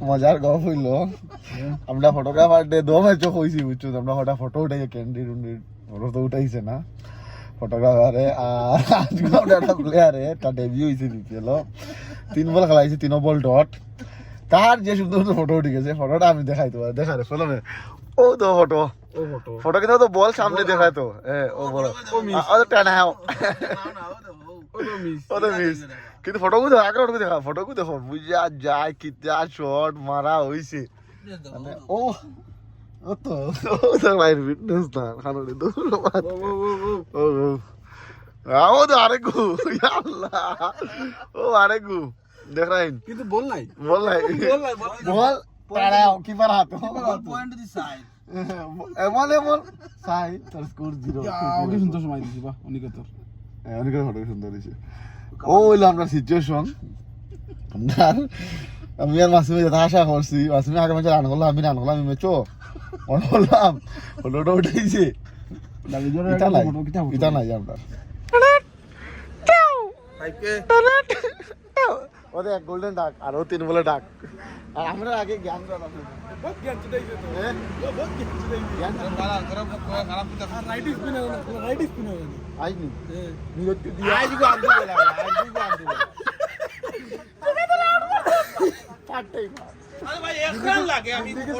মজার গপ হইলো আমরা ফটোগ্রাফার ডে দো ম্যাচও হইছি বুঝছো আমরা হঠাৎ ফটো উঠাইছে ক্যান্ডিড উন্ডিড ফটো তো উঠাইছে না ফটোগ্রাফারে আর আজকে আমরা একটা প্লেয়ারে তার ডেবিউ হয়েছে দিছিল 3 বল খেলাইছে 3 বল ডট তার যে সুন্দর সুন্দর ফটো উঠে গেছে ফটোটা আমি দেখাই তো দেখা রে ফলো ও তো ফটো ফটো কিন্তু তো বল সামনে দেখায় তো ও বল ও তো টানা ও তো মিস কিন্তু ফটোগুলো দেখো আগে ফটো দেখা ফটোগুলো দেখো বুঝা যায় কিতা শট মারা হইছে মানে ও তো লাইন ফিটনেস না খানোরে তো ও তো আরেকু ইয়া আল্লাহ ও আরেকু দেখ রাইন কিন্তু বল নাই বল পাড়াও কিপার হাত পয়েন্ট দি সাইড এমন সাই তোর স্কোর 0 ওকে সুন্দর সময় দিছি বাহ অনেক তোর অনেক ফটো সুন্দর হইছে ও হইলো আমরা সিচুয়েশন আমি আর মাসুমি যেটা আশা করছি মাসুমি আগে ম্যাচে রান করলাম আমি রান করলাম আমি ম্যাচও বললাম হলোটা উঠেছে এটা নাই আমরা ওদের এক গোল্ডেন ডাক আরো 3 বলে ডাক আর আমরা আগে জ্ঞান বহুত জ্ঞান চিটাইছে তো বহুত জ্ঞান চিটাইছে খারাপ তো রাইট স্পিনার আইনি নিরত দিয়ে আজ গো আনতে বলা আজ গো আনতে বলা পাটটাই আরে ভাই একখান লাগে আমি করতে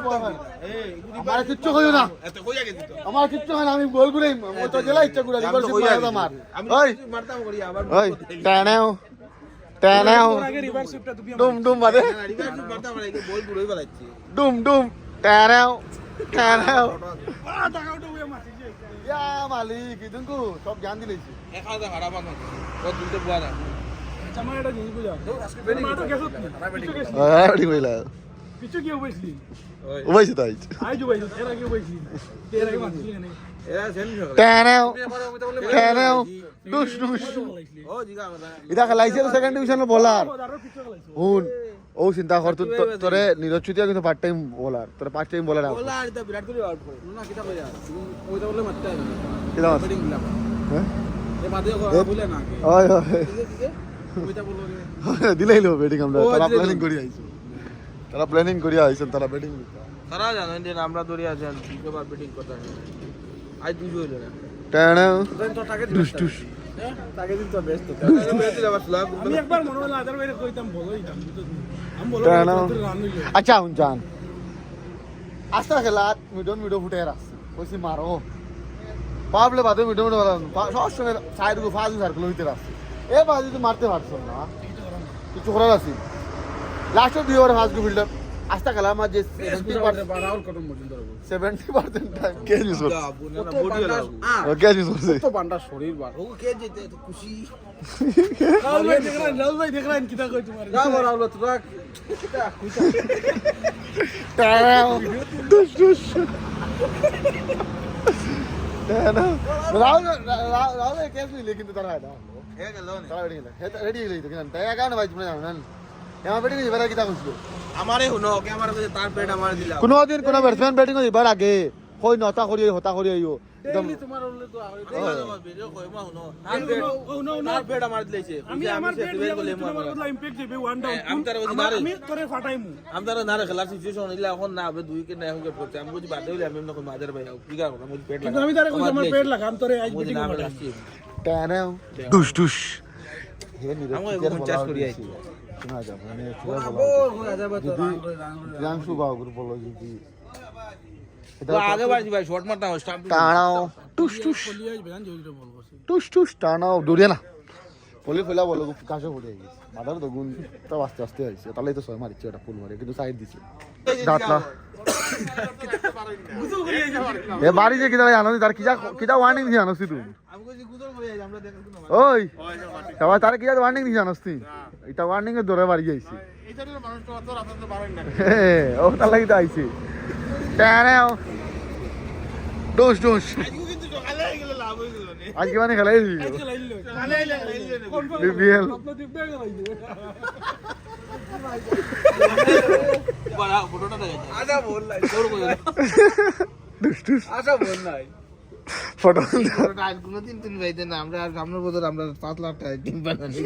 আমার কিচ্ছু কইও না এত কইয়া গেছি তো আমার কিচ্ছু হয় না আমি বল গুলাই ও তো জেলা ইচ্ছা করে রিভার্স মারতে মার ওই মারতাম করি আবার ওই টানাও আগে রিভার্স সুটটা তুমি ডুম ডুম মারে রিভার্স সুট মারতাম আগে বল পুরোই বালাচ্ছি ডুম টানাও টাকা উঠে ওই মারছি ইয়া মালিক ইদুনকু সব জ্ঞান দিলেছি একা দা খারাপ না ও দুটো বুয়া না আমার এটা জিনিস বুঝা আজকে বেডিং তো গেছো ঠিক হইলা পিছু কি হইছি ওইছে তাই আই জু হইছি এর আগে হইছি এর আগে মারছি না এরা সেন টানাও দুশ ও জিগা আমরা এটা খেলাইছে সেকেন্ড ডিভিশনের বোলার হুন ও চিন্তা কর তোরে নিরচ্ছুতিয়া কিন্তু পার্ট টাইম বোলার তোরে পার্ট টাইম বোলার বোলার এটা বিরাট কোহলি আউট করে না কিটা কইয়া ওইটা বলে মারতে হবে কিটা বেডিং দিলাম হ্যাঁ এ মাদে বলে না ওই ওইটা বলো দিলাইলো ব্যাটিং আমরা তারা প্ল্যানিং করি আইছেন তারা ব্যাটিং তারা জানেন যে আমরা ধরে আছেন দুবার বেটিং কথা আজ দুই হইল না টানাও তো টাকা টুস টাকা দিন তো ব্যস্ত আমি একবার মনে হলো আদার বাইরে কইতাম বলোই দাম আমি বলো রান হইলো আচ্ছা হুন জান আস্তা খেলাত মিডো ফুটে রাখছে কইছি মারো পাবলে বাদে মিডো সব সময় সাইড গো ফাজু সার্কেল হইতে রাখছে এ বাজু তো মারতে পারছো না কিছু করার আছে লাস্ট 2 ওভার ফাস্ট ফিল্ডার আস্তা খেলা আমার যে 70% টাইম কে ইউজ করছে কে ইউজ করছে তো বান্ডা শরীর বার ও কে যেতে তো খুশি রাহুল ভাই দেখ রান কিটা কই তোমার না রাহুল তো রাখ কিটা খুশি টাও টুস রাহুল কেস নিলে কিন্তু তারা এটা হে গেল না তারা রেডি হইলো তো কেন তাই কারণে ভাই তুমি জানেন এমন ব্যাটিং এবার কিটা কইছিল আমারে হুনো কে আমার কাছে তার পেট আমার দিলা কোনো দিন কোনো ব্যাটসম্যান ব্যাটিং এবার আগে কই নতা করি হতা করি আইও একদম তোমার হলে তো ভিডিও কই মা হুনো তার পেট আমার দিলাইছে আমি আমার পেট বলে আমার কথা ইমপ্যাক্ট দিবে ওয়ান ডাউন আমি তোরে ফাটাইমু আমি তার না খেলার সিচুয়েশন হইলা এখন না হবে দুই কে না এখন করতে আমি বুঝি বাদে হইলে আমি না মাদার ভাই কি কারণ আমি পেট লাগা আমি তারে কই আমার পেট লাগা আমি তোরে আজ বেটিং করছি টানাও টুস হে নিরজ আমি চেষ্টা করি আইছি শোনা যাব মানে জানসু বাবুর বলো যদি আগে বাড়ি ভাই শর্ট মারতাম স্টাম্প টানাও টুস টানাও দৌড়িয়ে না পলি ফেলা বলো কাছে পড়ে গেছে মাদার তো গুণ তো আস্তে আস্তে হয়েছে তাহলে তো ছয় মারিচ্ছে ওটা ফুল মারে কিন্তু সাইড দিছে ডাটলা এ বাড়ি যে কিটা জানো তার কিটা ওয়ার্নিং দিয়ে জানোস তুই ওই সবাই তার কিটা ওয়ার্নিং দিয়ে জানোস তুই এটা ওয়ার্নিং এর ধরে বাড়ি যাইছে ও তার লাগি তো আইছে টানাও ডোস আজকে মানে খেলাই বিপিএল ফটো কোনদিন তুমি ভাইতে না আমরা সামনের বছর আমরা 7 লাখ টাকা টিম বানানি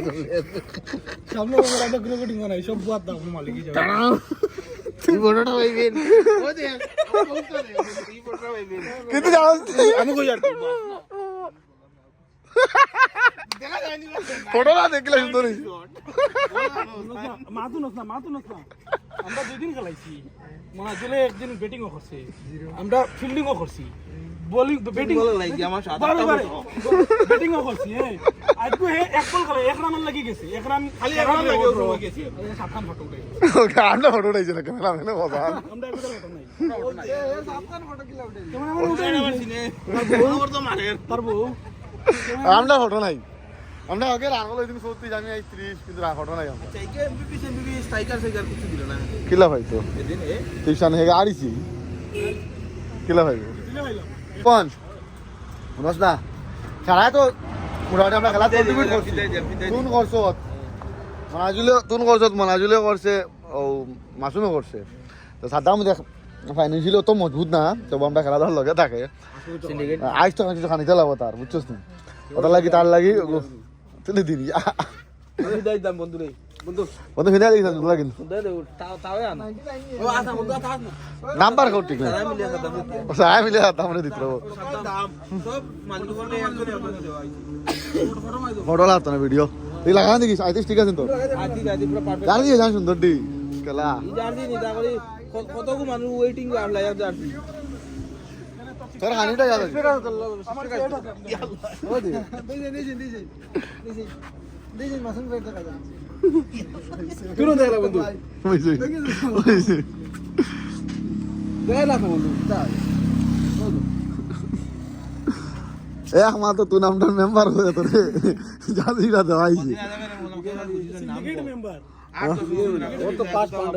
সামনে বছর আমরা গ্রুপ টিম বানাই সব বুয়াত দাও মালিকই যাবে এই ফটোটা পাইবেন ওই দেখ এই ফটোটা পাইবেন কিন্তু জানাস আমি কই আর ফটো না দেখলে সুন্দর মাতুন না আমরা 2 দিন খেলাইছি মানে আসলে একদিন ব্যাটিংও করছে আমরা ফিল্ডিংও করছি বোলিং ব্যাটিং ভালো লাগে আমার সাথে ব্যাটিংও করছি হ্যাঁ আজকে এক বল খেলে এক রান লাগি গেছে এক রান খালি এক রান লাগে ওর হয়ে গেছে 7 রান ফটো উঠে আমরা ফটো উঠাইছি না ক্যামেরা মেনে মজা আমরা একবার ফটো নাই কেমন আমার উঠে না সিনে আমার তো মারে পারবো আমরা ফটো নাই আমরা আগে রাঙ্গল ওই দিন সত্যি জানি 30 কিন্তু ফটো নাই আমরা চাইকে এমবিবি স্ট্রাইকার কিছু দিল না কিলা ভাই তো এদিন এ টিউশন হেগে আড়িছি কিলা ভাই পঞ্চ বুঝছ না খেলায় তো মোটামুটি আমরা খেলা কন্ট্রিবিউট করছি তুন করছত মনাজুলে করছে ও মাসুমে করছে তো সাদ্দাম দেখ ফাইন্যান্সিয়ালি অত মজবুত না তবু আমরা খেলাধুলার লগে থাকে আইস তো কিছু খানিতে লাগবো তার বুঝছস না ওটা লাগি তার লাগি তুলে দিবি আমি দাই দাম বন্ধু রে বন্ধু বন্ধু ফিরে দিয়েছেন তোলা কিন্তু দে দে তাও আনা ও আসা বন্ধু আসা নাম্বার কোড ঠিক না সারা মিলিয়া দাম সাহেব মিলে আমরা দিতে পারবো দাম সব মালিক বলে একজনে ফটো লাগতো না ভিডিও তুই লাগান দেখিস আইতিস ঠিক আছে তো আদি পুরো পারফেক্ট জানি জান সুন্দর দি খেলা জানি নি তারপরে কতগু মানুষ ওয়েটিং আর লাইভ জানি তোর হানিটা याद আছে তুই দেখলা বন্ধু ওইছে দেখলা বন্ধু এ আমার তো তুই নামটা মেম্বার হয়ে তোর জানিটা দেওয়াইছি সিন্ডিকেট মেম্বার ও তো 5 পয়েন্ট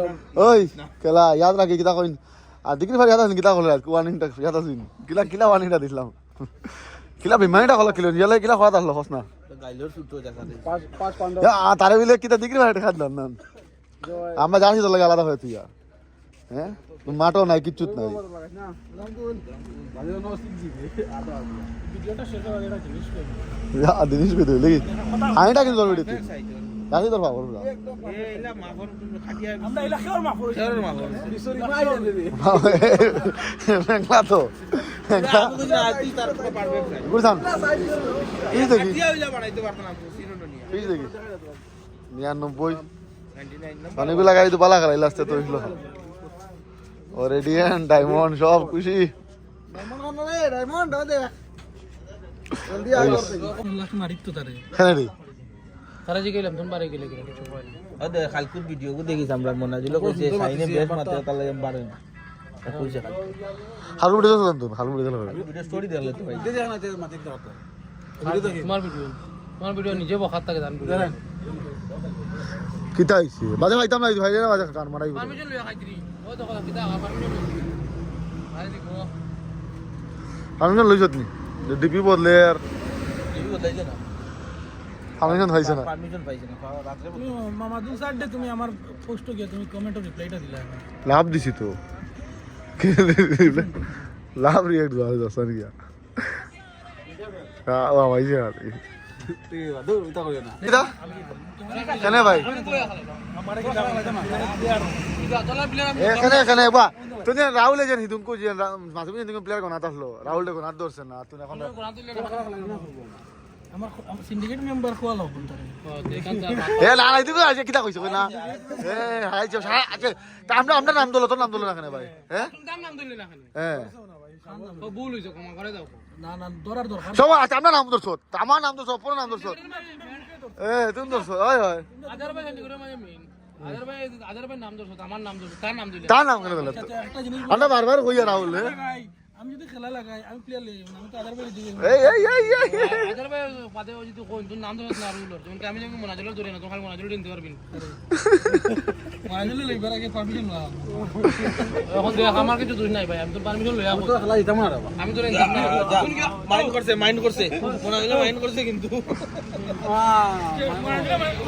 ওই খেলা याद রাখি কিটা কইন আর দিকির ভাই याद আছে কিটা কইলা ওয়ার্নিংটা याद আছে কিলা ওয়ার্নিংটা দিলাম কিলা বিমানটা কল কিলো নিলে কিলা খাওয়া তাহলে হস না গাইলোর শুট হয়ে যাচ্ছে 5 পাউন্ড তারে বিলে কিটা দিকির ভাই খাইলাম না আমরা জানি তো লাগে আলাদা হয়ে তুই হ্যাঁ মাটো নাই কিচ্ছুত নাই ভিডিওটা শেষ হওয়ার এটা জিনিস জিনিস পেতে লেগে আইটা কিন্তু ধরবি তুই জানি তোর বাবা এলা মাফর খাটিয়া আমরা এলাকার মাফ করেছি এর মাফর সরি মাই জানি রে মেঘলা তো আমি তো আতি তার পুরো পারফেক্ট গুরসান এই দেখি খাটিয়া হইলা বানাইতে পারতাম না সিরোনো নিয়া এই দেখি 99 99 অনেকগুলা গাড়ি তো পালা খেলা লাস্টে তো হইলো রেডিয়ান ডায়মন্ড সব খুশি লাস্ট মারিত তো তারে হ্যাঁ রে তারা যে গেলাম তুমি বারে গেলে গেলে কিছু কয় না আদে খালকুর ভিডিও কো দেখিস আমরা মনাজুল কইছে সাইনে বেশ মাতে তার লাগে বারে না কইছে হালু ভিডিও তো জানতো হালু ভিডিও ভিডিও স্টোরি দেখলে তো ভাই দেখ না তে মাতে দাও তোমার ভিডিও নিজে বখাত থাকে জান ভিডিও কিতা আইছে বাজে ভাইতাম না ভাই রে বাজে কান মারাই পারমিশন লইয়া খাইতরি ও তো কথা কিতা পারমিশন আরে দেখো পারমিশন লইছত নি ডিপি বদলে আর টিভি বদলাইছে না পারমিশন হইছে না পারমিশন পাইছে না রাতে তুমি মামা দু সাইডে তুমি আমার পোস্ট গিয়ে তুমি কমেন্টে রিপ্লাইটা দিলা লাভ দিছি তো লাভ রিয়েক্ট দাও দসান গিয়া ও আইছে আর তুই বাদু এটা কইও না কিতা কেন ভাই আমারে কি জানা লাগে না চলা প্লেয়ার এখানে বা তুই রাহুল যেন হিদুম কো যে মাসুম যেন প্লেয়ার কোনা তাহলো রাহুল দেখো না দর্শন না তুই এখন আমার সিন্ডিকেট মেম্বার কোয়া লব তারে এ না না তুই আজ কিতা কইছ না এ হাই যে আচ্ছা আমরা নাম দলো তোর নাম দলো না কেন ভাই হ্যাঁ নাম দিলে না খালি হ্যাঁ ও ভুল হইছে ক্ষমা করে দাও না না দরার দরকার সব আচ্ছা আমরা নাম দর্শত আমার নাম দর্শত পুরো নাম দর্শত এ তুমি দর্শত হয় হয় আদারবাই জানি করে মানে মেইন আদারবাই নাম দর্শত আমার নাম দর্শত তার নাম দিলে তার নাম কেন দিলে একটা জিনিস আমরা বারবার কইয়া রাহুল আমি যদি খেলা লাগাই আমি প্লেয়ার লই আমি তো আদারবাই দিই এই আদারবাই পাতে ও যদি কোন তুই নাম দর্শত না রুলার তুমি আমি যখন মনাজুল ধরে না তো খালি মনাজুল দিতে পারবিন মনাজুল লইবার আগে পারমিশন না এখন দেখ আমার কিছু দোষ নাই ভাই আমি তো পারমিশন লই আমি তো খেলা দিতাম না আমি তো মাইন্ড করছে মনাজুল মাইন্ড করছে কিন্তু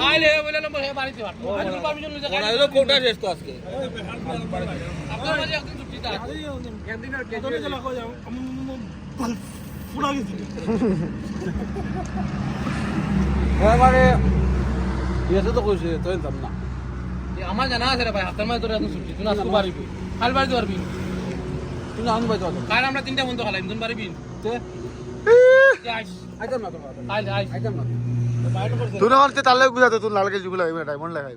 আইলে বলে নম্বর হে বাড়িতে পারতো পারমিশন লই মনাজুল কোটা শেষ তো আজকে আপনার মাঝে একদিন ছুটি থাকে একদিন আর কেটে গেল আমি পুরা গেছি মানে ইয়েতে তো কইছে তো জানতাম না আমার জানা আছে রে ভাই হাতের মাঝে তোর এত ছুটি তুই আসতে পারবি কাল বাড়িতে পারবি তুই আনু পাইতো কাল আমরা 3টা বন্ধু খালাম তুই পারবি আইতাম না তোমার আইল আইতাম না তুই না হচ্ছে তাহলে গুছাতে তুই লালকে যুগ লাগাইবি না ডায়মন্ড লাগাই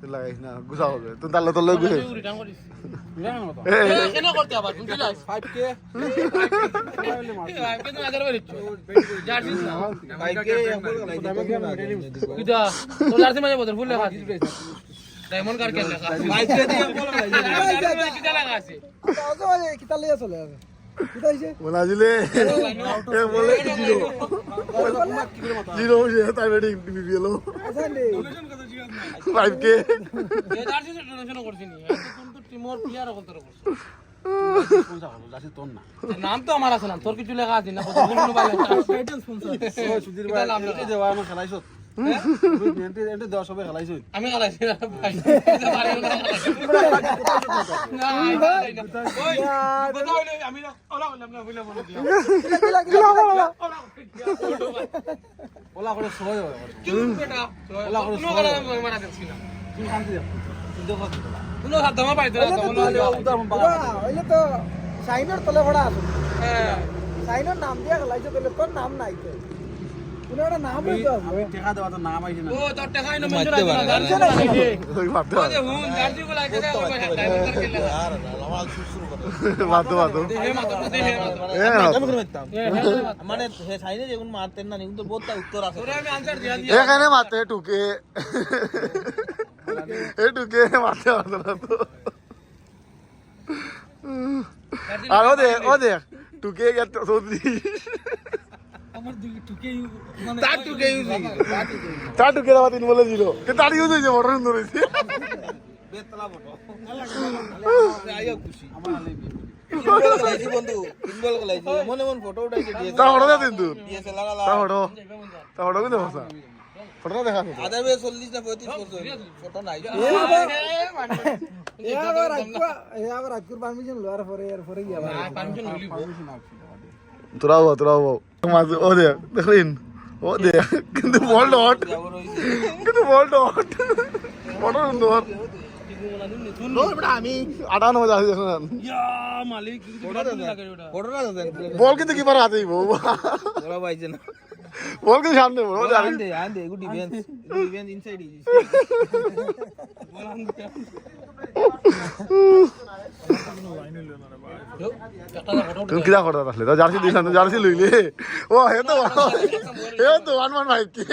তুই লাগাইস না গুছা হবে তুই তাহলে তোর লগে গুছে রিটার্ন করিস বিরান মত কেন করতে আবার তুই লাইস 5k কেন আদার বাড়ি জার্সি না 5k কিটা তোর জার্সি মাঝে বদল ফুল লেখা আছে ডায়মন্ড কার কে লেখা 5k দিয়ে বল না কিটা লেখা আছে কিতা লইয়া চলে যাবে কিতা হইছে বলা দিলে এ বলে জিরো হয়ে তাই বেডিং টিভি গেল 5k এ জার্সি ডোনেশন করছিস নি তুই তো টিমর প্লেয়ার হল তোর করছিস যাচ্ছে তোর না নাম তো আমার আছে না তোর কিছু লেখা আছে না কোনো ভালো টাইটেল স্পন্সর ও সুধীর ভাই এই যে আমার খেলাইছো এন্টে দেওয়া সবে খেলাইছো আমি খালাইছি না ভাই না ওই কথা হইলো আমি ওলা বললাম না বলে বলে দিও ওলা করে সবাই হয় কি বেটা ওলা করে কথা মারা দিছি না তুই শান্তি দে তুই দেখো তুই হাত দমা পাইতো না তখন হইলে তো সাইনের তলে ভরা আছে হ্যাঁ সাইনের নাম দিয়া গলাইছে তাহলে তোর নাম নাই তো কোনো একটা নাম হইতো আমি টাকা দেওয়া তো নাম আইছে না ও তোর টাকা ইনো মেঞ্জুর আছে না জানছ না ওই মারতে ওই হুন জার্সি গুলো লাগে ওই ডায়মন্ড কার কে লেখা আর আমার শুরু করে মারতো দেহে মাতো দেহে মাতো আমি করে মারতাম মানে হে সাইনে যেগুন মারতেন না কিন্তু বহুত উত্তর আছে তোরে আমি আনসার দিয়া দিয়া এখানে মারতে টুকে এ টুকে মারতে পারতো না তো আর ও দেখ টুকে গেল সৌদি আমার দুই টুকে মানে তার টুকে ইউজ তা টুকে আবার তিন বলে দিল কিন্তু তার ইউজ হয়েছে বড় সুন্দর হয়েছে বেতলা বটো আইও খুশি আমার আলাই কিনবল গলাইছি বন্ধু কিনবল গলাইছি মনে মন ফটো উঠাইছে দিয়েছে তা ফটো দে কিন্তু ডিএসএলআর আলা তা ফটো কিন্তু বসা ফটো দেখা আদা বে 40 না 35 করছো ফটো নাই আবার আজকুর পারমিশন লওয়ার পরে এর পরে গিয়া পারমিশন হইলি তোরাও মাঝে ও দেখ দেখলেন ও দেখ কিন্তু বল ডট ফটো সুন্দর আমি 98 আছে দেখেন ইয়া মালিক লাগে ওটা ফটো না দেন বল কিন্তু কিপার হাতেই বউ ওরা বাইছে না বল কিন্তু সামনে বল আন্দে গুড ডিফেন্স ইনসাইড ইজ তুমি কিরা করতে আসলে তো জার্সি দিছ না জার্সি লইলে ও হে তো ওয়ান ভাই কি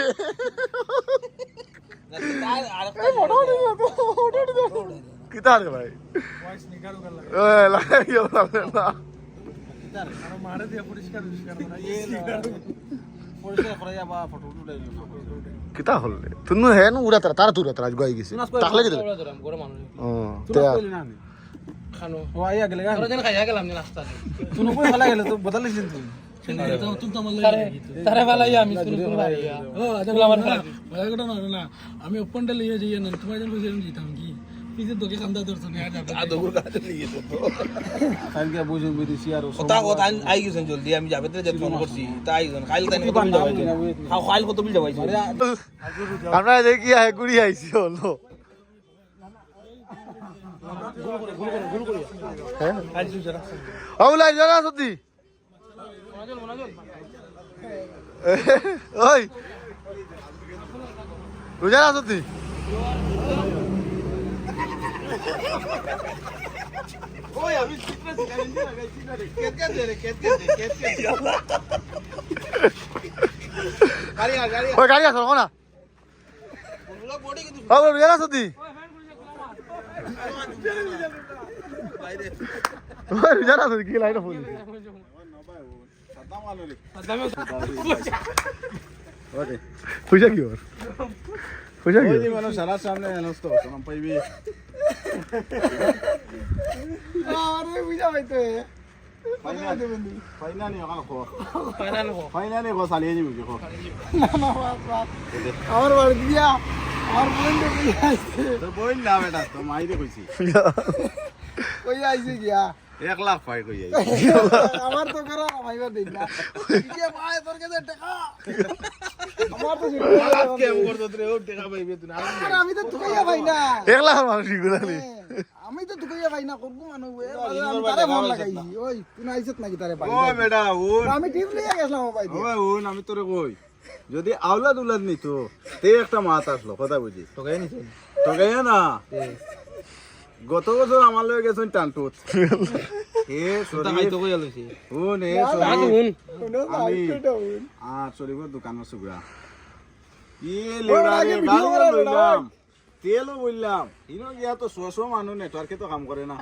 কিতা রে ভাই এ লাগিও না মারে দিয়া পরিষ্কার পরিষ্কার করে যাবা ফটো উঠাই কিতা হল তুমি হে ন উড়া তারা তুরা তারা গই গেছে তাহলে কি গরম মানুষ ও তে খানো ও আইয়া গেলে তোরা যেন খাইয়া গেলাম না নাস্তা তুই কই ফেলা গেল তো বদলাইছিস তুই তারে ভালাই আমি শুনে ভাইয়া ও আচ্ছা আমার কথা না আমি ওপেনটা লিয়ে যাই না তোমার জন্য কইছিলাম জিতাম কি পিছে তোকে কান্দা দর্শন আর যাবে আদগুর কাছে লিয়ে তো কালকে বুঝুন বিদেশি আর কথা কথা আই গেছেন জলদি আমি যাবে তো যে ফোন করছি তাই গন কাল তাই কত বিল যাবাই হ্যাঁ কাল কত বিল যাবাই আমরা দেখি আয় গুড়ি আইছি হলো হ্যাঁ আউলা জানা সত্যি ওই রোজানা সত্যি ওই আমি সিক্রেট চ্যালেঞ্জ লাগাইছি না রে কেত দে রে কেত গাড়ি ওই গাড়ি আসো না পুরো বডি কিন্তু ও রোজানা সত্যি বাইরে ওই রোজানা সত্যি কি লাইট ফুল সাদ্দাম আলো রে ওরে পয়সা কি ওর পয়সা কি ওই মানুষ সারা সামনে নষ্ট নাম পাইবি আরে বুঝা পাইতে ফাইনালি আমার কো ফাইনাল হো ফাইনালি কো চালিয়ে যাবি কো আমার বাড়ি দিয়া আমার বন্ধু কই আইছে তো বইন না বেটা তো মাইরে কইছি কই আইছে গিয়া 1 লাখ পাই কই যাই আমার তো করা ভাইবার দিন না কি ভাই তোর কাছে টাকা আমার তো কেম করতো রে ও টাকা পাইবে তুই আরে আমি তো তুকাইয়া ভাই না 1 লাখ মানুষ গুলালি আমি তো তুকাইয়া ভাই না করবো মানুষ আমি তারে মন লাগাইছি ওই তুই আইছত নাকি তারে ভাই ও বেটা ও আমি টিপ লিয়ে গেছিলাম ভাই ওই ওন আমি তোরে কই যদি আওলাদ উলাদ নিতো তে একটা মাত আসলো কথা বুঝি তোকে নিছেন তোকে না গত বছর আমার লয়ে গেছেন টানটুত হে তা খাইতো কই আলছি শুন হে আজ হুন আমি চলিব দোকানের সুগরা কি লেগারে গাড়ি লইলাম তেলও বললাম ইনো গিয়া তো শোশো মানুষ নেটওয়ার্কে তো কাম করে না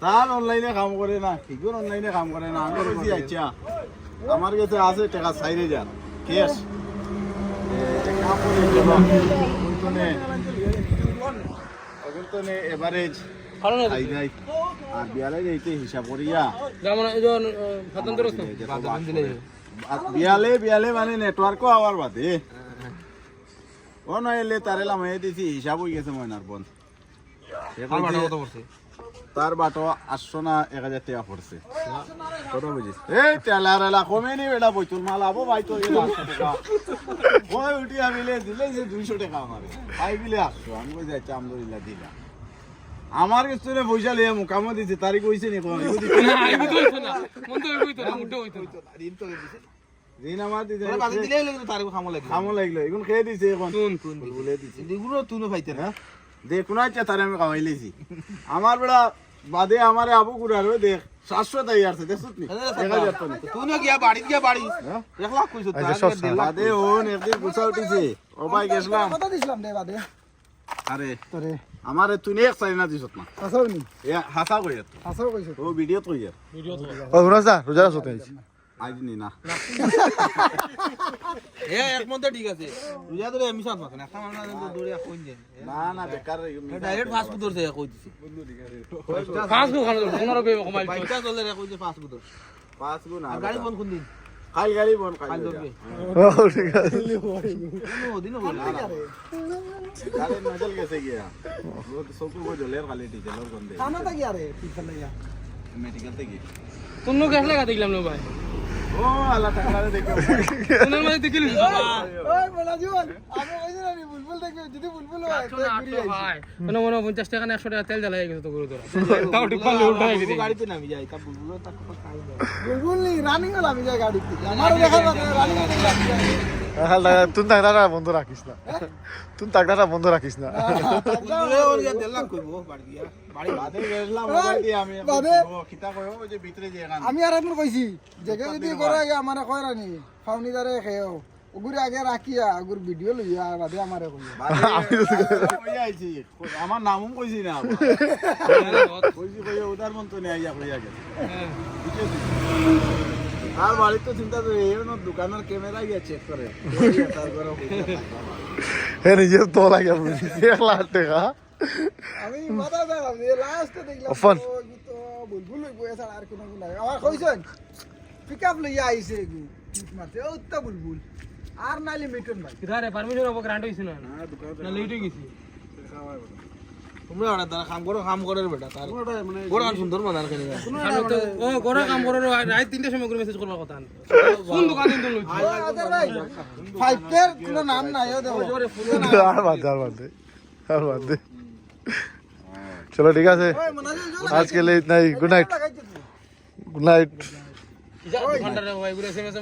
তার অনলাইনে কাম করে না ঠিকই অনলাইনে কাম করে না আমি বুঝি আচ্ছা আমার কাছে আছে টাকা 4000 ক্যাশ কাম করে দেব ওগুলো এভারেজ ভালো না আই নাই আর বিয়ালে যাইতে হিসাব করিয়া যেমন এই যে স্বতন্ত্র বিয়ালে মানে নেটওয়ার্কও আওয়ার বাদে ও নইলে তারে লামাই দিছি হিসাব হয়ে গেছে ময়নার বোন কত করছে তার বাটো 800 না 1000 টাকা পড়ছে কত বুঝিস এই তেলারেলা কমে নি বেটা বইতুল মাল আবো ভাই তো 500 টাকা ওই উঠি আমিলে দিলে যে 200 টাকা আমারে ভাই বিলে 800 আমি কই যাই আলহামদুলিল্লাহ দিলা আমার কাছে পয়সা লিয়া মুকামো দিছে তারিখ হইছে নি কোন না আমি তো হইতো না মন তো হইতো না মুঠো হইতো না দিন তো দিছে দিন আমার দিছে তোরা বাজে দিলে লাগলো তার খামো লাগলো খামো লাগলো এখন খেয়ে দিছে এখন তুন বলে দিছে দিগুলো তুই পাইতে না দেখুন আচ্ছা তারে আমি কামাই লেছি আমার বেড়া বাদে আমারে আবু গুড়ার দেখ 700 তাই আসছে দেখছত নি 1000 টাকা তুই না গিয়া বাড়ি 1 লাখ কইছো বাদে ওন একদিন গুছা উঠিছে ও ভাই গেছলাম কথা দিছিলাম দে বাদে আরে তোরে আমারে তুই এক চাই না দিছত না হাসাও নি এ হাসা কই হাসাও কইছো ও ভিডিও তো ইয়ার ভিডিও তো ও রোজা রোজা সতে আজ নি না এ এক মধ্যে ঠিক আছে রুজা ধরে আমি সাথ মাছ না খাওয়া না দৌড়ে কই দে না না বেকার ডাইরেক্ট ফাস্ট ফুড ধরছে কই দিছে পাঁচ গো খানো পনেরো বে কমাইল বাইকটা চলে রে কই যে ফাস্ট ফুড পাঁচ গুণ আর গাড়ি বন্ধ কোন দিন খাই গাড়ি বন খাই কাল ধরবে ও ঠিক আছে কোনো দিন হল না গাড়ি নজল গেছে গিয়া ও তো সব কো জলের খালি ডিজেলের গন্ধে খানা তা কি আরে পিছন লাইয়া মেডিকেল থেকে তুনো গ্যাস লাগা দেখলাম না ভাই ও আল্লাহ টাকারে দেখো তুনোর মধ্যে দেখিলি ওই বলা জীবন আমি কইছি না বুলবুল দেখবে যদি বুলবুল হয় তো ঘুরি ভাই মনে মনে 50 টাকা না 100 টাকা তেল জ্বালাই গেছে তো গরু তোরা তাও টিপাল উল্টাই দিদি গাড়িতে নামি যাই তা বুলবুল তা খাই না বুলবুল নি রানিং হল আমি যাই গাড়ি আমার দেখা যাবে রানিং তুই তাকদাটা বন্ধ রাখিস না তুই তাকদাটা বন্ধ রাখিস না বুলবুলে ওর গিয়া 1.5 লাখ কইবো বাড়ি গিয়া বাড়ি বাদে গেছলাম মোবাইল দিয়ে আমি বাদে? কিতা কইও ওই যে ভিতরে যে গান আমি আর একবার কইছি যেকে যদি করে আগে আমারে কয় রানি ফাউনি দারে খেও ওগুরে আগে রাখিয়া ওগুর ভিডিও লইয়া বাদে আমারে কইয়া কই আইছি আমার নামও কইছি না কইছি কই উদার মন তো নেই আইয়া কইয়া গেছে আর বাড়ি তো চিন্তা করে এর না দোকানের ক্যামেরা গিয়া চেক করে তারপরে হে নিজে তো লাগে 1 লাখ টাকা আমি মাথা দাঁড়াম লাস্টে দেখলাম ওফান। তো বুলবুল লই বইয়া আর কোনো নাই আমার কইছেন পিকআপ লইয়া আইছে গু কিক মারতে ও তো বুলবুল আর নাইলে মিটন ভাই কিধারে পারমিশন হবে গ্রান্ট হইছিল না না লেট হয়ে গেছি তোমরা ওটা দ্বারা কাম করে বেটা তার বড় গান সুন্দর মনে রাখে ও ঘরে কাম করো রাত 3টার সময় করে মেসেজ করবার কথা কোন দোকানে দিন লইছি ভাই 5 এর কোনো নাম নাই ও দেখো আর বাদ দে চলো ঠিক আছে ওই মনাজুল আজকে लिए इतना ही गुड नाइट गुड नाइट দোকানদারে ভাই ঘুরে এসএমএস